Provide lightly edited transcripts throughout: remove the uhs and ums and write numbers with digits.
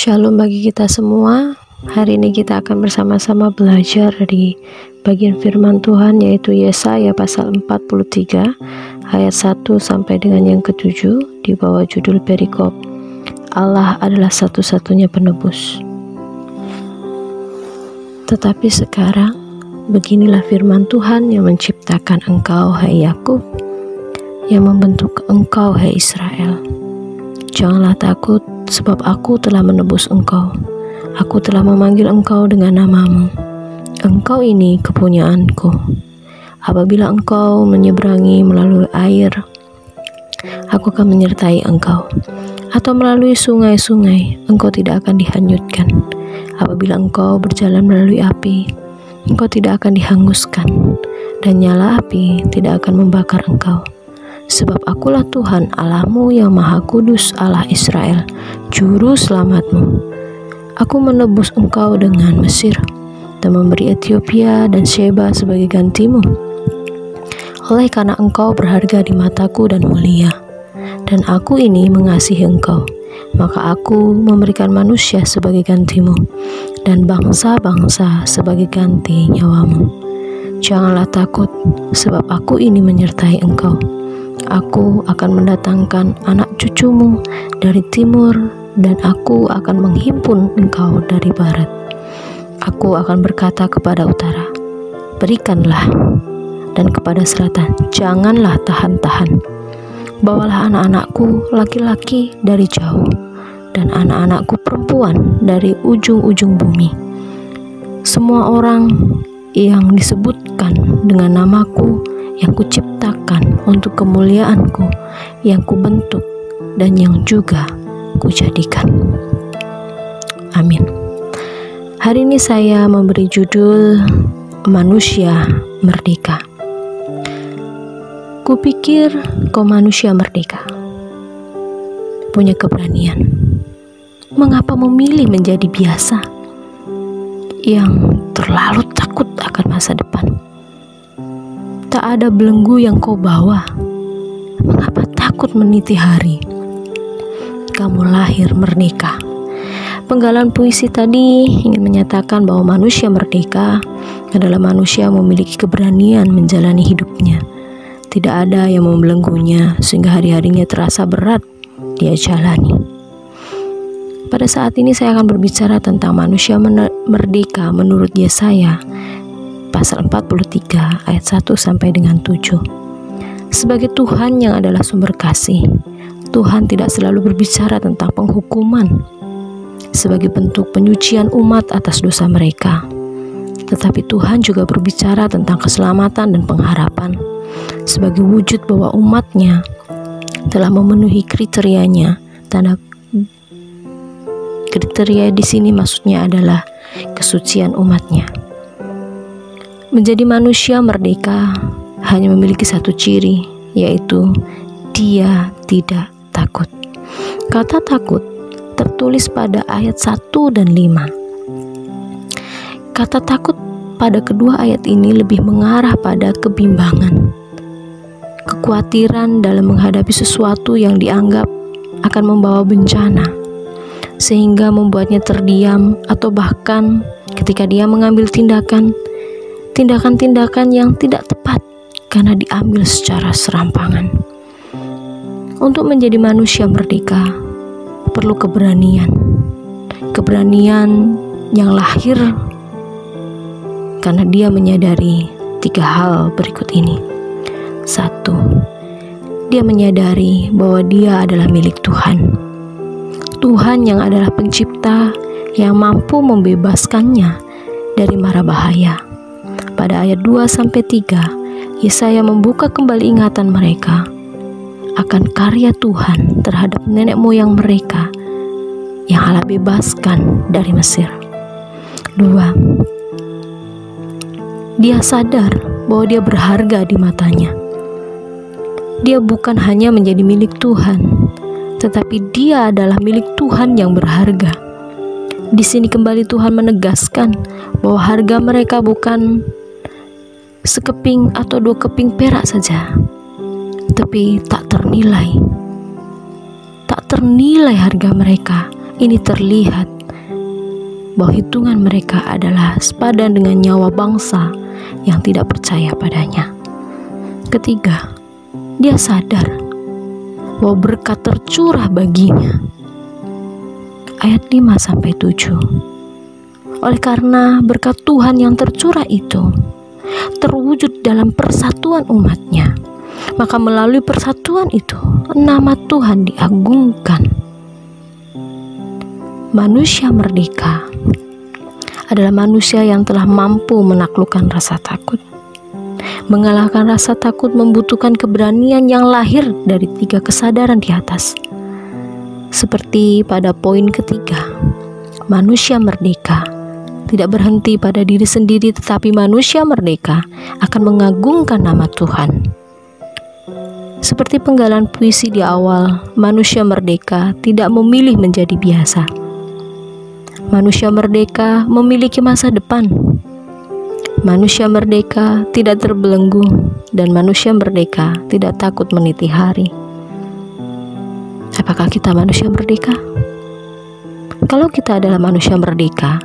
Shalom bagi kita semua. Hari ini kita akan bersama-sama belajar dari bagian firman Tuhan, yaitu Yesaya pasal 43 ayat 1 sampai dengan yang ke-7 di bawah judul perikop Allah adalah satu-satunya penebus. Tetapi sekarang beginilah firman Tuhan yang menciptakan engkau, hai Yakub, yang membentuk engkau, hai Israel. Janganlah takut, sebab aku telah menebus engkau. Aku telah memanggil engkau dengan namamu. Engkau ini kepunyaanku. Apabila engkau menyeberangi melalui air, aku akan menyertai engkau. Atau melalui sungai-sungai, engkau tidak akan dihanyutkan. Apabila engkau berjalan melalui api, engkau tidak akan dihanguskan, dan nyala api tidak akan membakar engkau. Sebab akulah Tuhan Allahmu yang Maha Kudus, Allah Israel, Juru Selamatmu. Aku menebus engkau dengan Mesir, dan memberi Ethiopia dan Sheba sebagai gantimu. Oleh karena engkau berharga di mataku dan mulia, dan aku ini mengasihi engkau, maka aku memberikan manusia sebagai gantimu, dan bangsa-bangsa sebagai ganti nyawamu. Janganlah takut, sebab aku ini menyertai engkau. Aku akan mendatangkan anak cucumu dari timur, dan aku akan menghimpun engkau dari barat. Aku akan berkata kepada utara, berikanlah, dan kepada selatan, janganlah tahan-tahan. Bawalah anak-anakku laki-laki dari jauh, dan anak-anakku perempuan dari ujung-ujung bumi. Semua orang yang disebutkan dengan namaku, yang kuciptakan untuk kemuliaanku, yang kubentuk dan yang juga kujadikan. Amin. Hari ini saya memberi judul Manusia Merdeka. Kupikir kau manusia merdeka, punya keberanian. Mengapa memilih menjadi biasa yang terlalu takut akan masa depan? Tak ada belenggu yang kau bawa. Mengapa takut meniti hari? Kamu lahir merdeka. Penggalan puisi tadi ingin menyatakan bahwa manusia merdeka adalah manusia yang memiliki keberanian menjalani hidupnya. Tidak ada yang membelenggunya sehingga hari-harinya terasa berat dia jalani. Pada saat ini saya akan berbicara tentang manusia merdeka menurut Yesaya pasal 43 ayat 1 sampai dengan 7. Sebagai Tuhan yang adalah sumber kasih, Tuhan tidak selalu berbicara tentang penghukuman sebagai bentuk penyucian umat atas dosa mereka. Tetapi Tuhan juga berbicara tentang keselamatan dan pengharapan sebagai wujud bahwa umatnya telah memenuhi kriterianya. Tanda kriteria di sini maksudnya adalah kesucian umatnya. Menjadi manusia merdeka hanya memiliki satu ciri, yaitu dia tidak takut. Kata takut tertulis pada ayat 1 dan 5. Kata takut pada kedua ayat ini lebih mengarah pada kebimbangan, kekhawatiran dalam menghadapi sesuatu yang dianggap akan membawa bencana, sehingga membuatnya terdiam atau bahkan ketika dia mengambil tindakan-tindakan yang tidak tepat karena diambil secara serampangan. Untuk menjadi manusia merdeka perlu keberanian yang lahir karena dia menyadari 3 hal berikut ini. 1. Dia menyadari bahwa dia adalah milik Tuhan. Tuhan yang adalah pencipta yang mampu membebaskannya dari mara bahaya. Pada ayat 2-3, Yesaya membuka kembali ingatan mereka akan karya Tuhan terhadap nenek moyang mereka yang Allah bebaskan dari Mesir. 2. Dia sadar bahwa dia berharga di matanya. Dia bukan hanya menjadi milik Tuhan, tetapi dia adalah milik Tuhan yang berharga. Di sini kembali Tuhan menegaskan bahwa harga mereka bukan sekeping atau 2 keping perak saja, tapi tak ternilai harga mereka. Ini terlihat bahwa hitungan mereka adalah sepadan dengan nyawa bangsa yang tidak percaya padanya. Ketiga, dia sadar bahwa berkat tercurah baginya. Ayat 5-7. Oleh karena berkat Tuhan yang tercurah itu terwujud dalam persatuan umatnya, maka melalui persatuan itu nama Tuhan diagungkan. Manusia merdeka adalah manusia yang telah mampu menaklukkan rasa takut. Mengalahkan rasa takut membutuhkan keberanian yang lahir dari 3 kesadaran di atas. Seperti pada poin ketiga, manusia merdeka tidak berhenti pada diri sendiri, tetapi manusia merdeka akan mengagungkan nama Tuhan. Seperti penggalan puisi di awal, manusia merdeka tidak memilih menjadi biasa. Manusia merdeka memiliki masa depan. Manusia merdeka tidak terbelenggu, dan manusia merdeka tidak takut meniti hari. Apakah kita manusia merdeka? Kalau kita adalah manusia merdeka,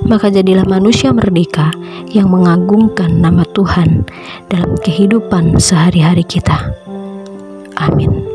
maka jadilah manusia merdeka yang mengagungkan nama Tuhan dalam kehidupan sehari-hari kita. Amin.